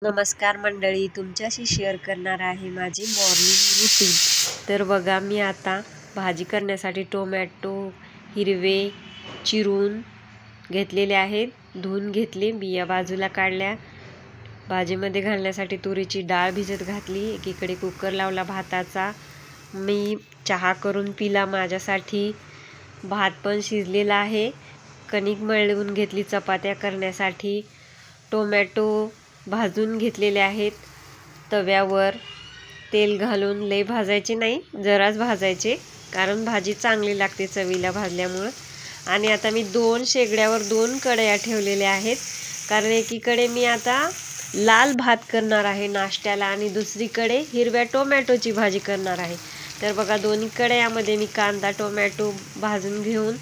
नमस्कार मंडळी, तुमच्याशी शेअर करणार आहे माझी मॉर्निंग रुटीन। तर बघा, मी आता भाजी करण्यासाठी टोमॅटो हिरवे चिरून घेतलेले आहेत, धुवून घेतले, बिया बाजूला काढल्या। भाजीमध्ये घालण्यासाठी तुरीची डाळ भिजत घातली, एकीकडे कुकर लावला भाताचा। मी चहा करून पिला माझ्यासाठी, भात पण शिजलेला आहे। कणिक मळून घेतली चपात्या करण्यासाठी। टोमॅटो भाजून घेतलेले आहेत तव्यावर, तेल घालून, लय भाजायचे नाही, जराच भाजायचे, कारण भाजी चांगली लागते चवीला भाजल्यामुळे। आणि आता मी 2 शेगड्यावर 2 कढया ठेवलेल्या आहेत, कारण एकीकडे मी आता लाल भात करणार आहे नाश्त्याला आणि दुसरीकडे हिरव्या टोमॅटोची भाजी करणार आहे। तर बघा, दोन्ही कढयामध्ये मी कांदा टोमॅटो भाजून घेऊन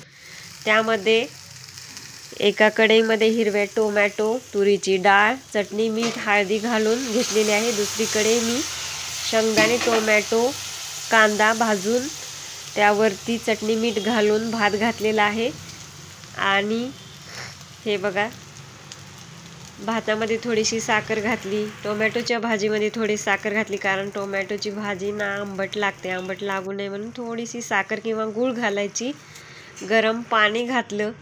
त्यामध्ये एका कढईमध्ये हिरवे टोमॅटो, तुरीची डाळ, चटणी, मीठ, हळदी घालून घेतलेले आहे। दुसरीकडे मी शेंगदाणे, टोमॅटो, कांदा भाजून त्यावरती चटणी मीठ घालून भात घातलेला आहे। आणि हे बघा, भातामध्ये थोडीशी साखर घातली, टोमॅटोच्या भाजीमध्ये थोडी साखर घातली, कारण टोमॅटोची भाजी ना आंबट लागते, आंबट लागू नये म्हणून थोडीशी साखर किंवा गूळ घालायची। गरम पाणी घातलं,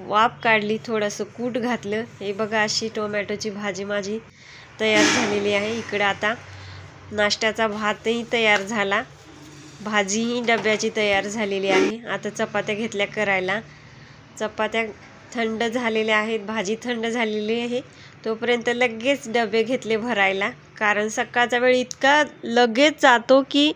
वाफ काढली, थोडंसं कूट घातलं। हे बघा, अशी टोमॅटोची भाजी माझी तयार झालेली आहे। इकडे आता नाश्त्याचा भातही तयार झाला, भाजीही डब्याची तयार झालेली आहे। आता चपात्या घेतल्या करायला, चपात्या थंड झालेल्या आहेत, भाजी थंड झालेली आहे, तोपर्यंत लगेच डबे घेतले भरायला, कारण सकाळचा वेळ इतका लगेच जातो की